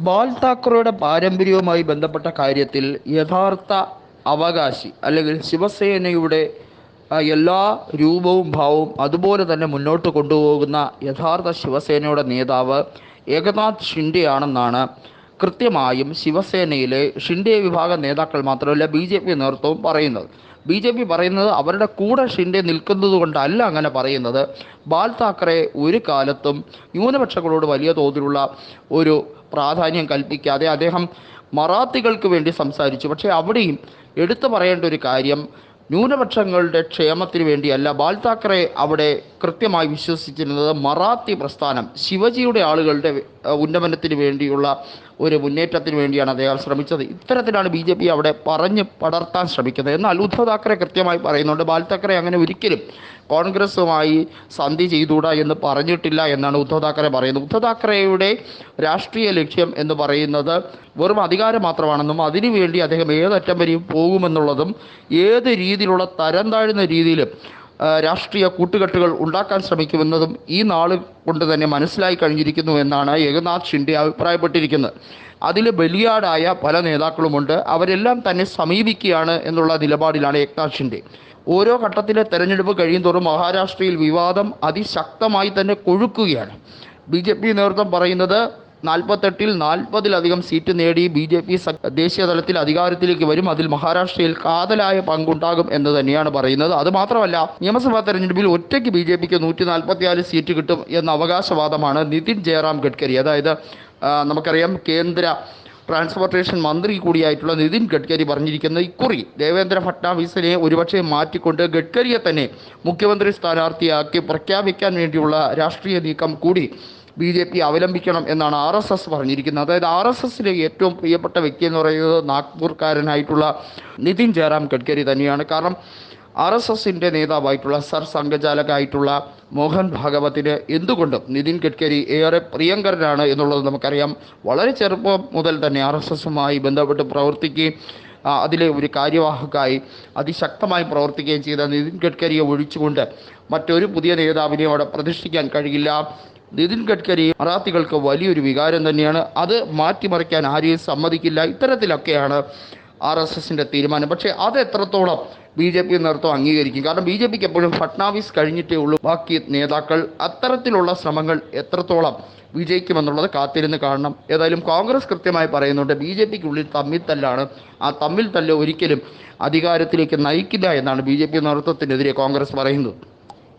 ബാൽ താക്കറെയുടെ പാരമ്പര്യവുമായി ബന്ധപ്പെട്ട കാര്യത്തിൽ യഥാർത്ഥ അവകാശി അല്ലെങ്കിൽ ശിവസേനയുടെ എല്ലാ രൂപവും ഭാവവും അതുപോലെ തന്നെ മുന്നോട്ട് കൊണ്ടുപോകുന്ന യഥാർത്ഥ ശിവസേനയുടെ നേതാവ് ഏകനാഥ് ഷിൻഡെയാണെന്നാണ് കൃത്യമായും ശിവസേനയിലെ ഷിൻഡെ വിഭാഗം നേതാക്കൾ മാത്രമല്ല BJP നേതൃത്വവും പറയുന്നത്. BJP പറയുന്നത് അവരുടെ കൂടെ ഷിൻഡെ നിൽക്കുന്നത് കൊണ്ടല്ല അങ്ങനെ പറയുന്നത്. ബാൽ താക്കറെ ഒരു കാലത്തും ന്യൂനപക്ഷങ്ങളോട് വലിയ തോതിലുള്ള ഒരു പ്രാധാന്യം കൽപ്പിക്കാതെ അദ്ദേഹം മറാത്തികൾക്ക് വേണ്ടി സംസാരിച്ചു. പക്ഷേ അവിടെയും എടുത്തു പറയേണ്ട ഒരു കാര്യം, ന്യൂനപക്ഷങ്ങളുടെ ക്ഷേമത്തിന് വേണ്ടിയല്ല ബാൽ താക്കറെ അവിടെ കൃത്യമായി വിശ്വസിച്ചിരുന്നത് മറാത്തി പ്രസ്ഥാനം, ശിവജിയുടെ ആളുകളുടെ ഉന്നമനത്തിന് വേണ്ടിയുള്ള ഒരു മുന്നേറ്റത്തിന് വേണ്ടിയാണ് അദ്ദേഹം ശ്രമിച്ചത്. ഇത്തരത്തിലാണ് BJP അവിടെ പറഞ്ഞ് പടർത്താൻ ശ്രമിക്കുന്നത്. എന്നാൽ ഉദ്ധവ് താക്കറെ കൃത്യമായി പറയുന്നുണ്ട് ബാൽ താക്കറെ അങ്ങനെ ഒരിക്കലും കോൺഗ്രസുമായി സന്ധി ചെയ്തുകൂടാ എന്ന് പറഞ്ഞിട്ടില്ല എന്നാണ് ഉദ്ധവ് താക്കറെ പറയുന്നത്. ഉദ്ധവ് താക്കറെയുടെ രാഷ്ട്രീയ ലക്ഷ്യം എന്ന് പറയുന്നത് വെറും അധികാരം മാത്രമാണെന്നും അതിനുവേണ്ടി അദ്ദേഹം ഏതറ്റം വരെയും പോകുമെന്നുള്ളതും ഏത് രീതിയിലുള്ള തരം താഴ്ന്ന രീതിയിലും രാഷ്ട്രീയ കൂട്ടുകെട്ടുകൾ ഉണ്ടാക്കാൻ ശ്രമിക്കുമെന്നതും ഈ നാൾ കൊണ്ട് തന്നെ മനസ്സിലായി കഴിഞ്ഞിരിക്കുന്നു എന്നാണ് ഏകനാഥ് ഷിൻഡെ അഭിപ്രായപ്പെട്ടിരിക്കുന്നത്. അതിൽ ബലിയാടായ പല നേതാക്കളുമുണ്ട്. അവരെല്ലാം തന്നെ സമീപിക്കുകയാണ് എന്നുള്ള നിലപാടിലാണ് ഏകനാഥ് ഷിൻഡെ. ഓരോ ഘട്ടത്തിലെ തെരഞ്ഞെടുപ്പ് കഴിയുന്തോറും മഹാരാഷ്ട്രയിൽ വിവാദം അതിശക്തമായി തന്നെ കൊഴുക്കുകയാണ്. BJP നേതൃത്വം പറയുന്നത് 48-ൽ 40-ലധികം സീറ്റ് നേടി BJP ദേശീയ തലത്തിൽ അധികാരത്തിലേക്ക് വരും, അതിൽ മഹാരാഷ്ട്രയിൽ കാതലായ പങ്കുണ്ടാകും എന്ന് തന്നെയാണ് പറയുന്നത്. അതുമാത്രമല്ല, നിയമസഭാ തെരഞ്ഞെടുപ്പിൽ ഒറ്റയ്ക്ക് BJPക്ക് 144 സീറ്റ് കിട്ടും എന്ന അവകാശവാദമാണ് നിതിൻ ജയറാം ഗഡ്കരി, അതായത് നമുക്കറിയാം കേന്ദ്ര ട്രാൻസ്പോർട്ടേഷൻ മന്ത്രി കൂടിയായിട്ടുള്ള നിതിൻ ഗഡ്കരി പറഞ്ഞിരിക്കുന്നത് ഇക്കുറി ദേവേന്ദ്ര ഫട്നാവിസിനെ ഒരുപക്ഷെ മാറ്റിക്കൊണ്ട് ഗഡ്കരിയെ തന്നെ മുഖ്യമന്ത്രി സ്ഥാനാർത്ഥിയാക്കി പ്രഖ്യാപിക്കാൻ വേണ്ടിയുള്ള രാഷ്ട്രീയ നീക്കം കൂടി BJP അവലംബിക്കണം എന്നാണ് RSS പറഞ്ഞിരിക്കുന്നത്. അതായത് RSSലെ ഏറ്റവും പ്രിയപ്പെട്ട വ്യക്തി എന്ന് പറയുന്നത് നാഗ്പൂർക്കാരനായിട്ടുള്ള നിതിൻ ജയറാം ഗഡ്കരി തന്നെയാണ്. കാരണം RSSൻ്റെ നേതാവായിട്ടുള്ള സംഘചാലകായിട്ടുള്ള മോഹൻ ഭാഗവത്തിന് എന്തുകൊണ്ടും നിതിൻ ഗഡ്കരി ഏറെ പ്രിയങ്കരനാണ് എന്നുള്ളത് നമുക്കറിയാം. വളരെ ചെറുപ്പം മുതൽ തന്നെ RSSുമായി ബന്ധപ്പെട്ട് പ്രവർത്തിക്കുകയും അതിലെ ഒരു കാര്യവാഹകായി അതിശക്തമായി പ്രവർത്തിക്കുകയും ചെയ്ത നിതിൻ ഗഡ്കരിയെ ഒഴിച്ചുകൊണ്ട് മറ്റൊരു പുതിയ നേതാവിനെ അവിടെ പ്രതിഷ്ഠിക്കാൻ കഴിയില്ല. നിതിൻ ഗഡ്കരി മറാത്തികൾക്ക് വലിയൊരു വികാരം തന്നെയാണ്. അത് മാറ്റിമറിക്കാൻ ആരെയും സമ്മതിക്കില്ല. ഇത്തരത്തിലൊക്കെയാണ് RSSൻ്റെ തീരുമാനം. പക്ഷേ അത് എത്രത്തോളം BJP നേതൃത്വം അംഗീകരിക്കും? കാരണം BJPക്ക് എപ്പോഴും ഫട്നാവിസ് കഴിഞ്ഞിട്ടേ ഉള്ളൂ ബാക്കി നേതാക്കൾ. അത്തരത്തിലുള്ള ശ്രമങ്ങൾ എത്രത്തോളം വിജയിക്കുമെന്നുള്ളത് കാത്തിരുന്ന് കാണണം. ഏതായാലും കോൺഗ്രസ് കൃത്യമായി പറയുന്നുണ്ട് BJPക്കുള്ളിൽ തമ്മിൽ തല്ലാണ്. ആ തമ്മിൽ തല്ല് ഒരിക്കലും അധികാരത്തിലേക്ക് നയിക്കില്ല എന്നാണ് BJP നേതൃത്വത്തിനെതിരെ കോൺഗ്രസ് പറയുന്നത്.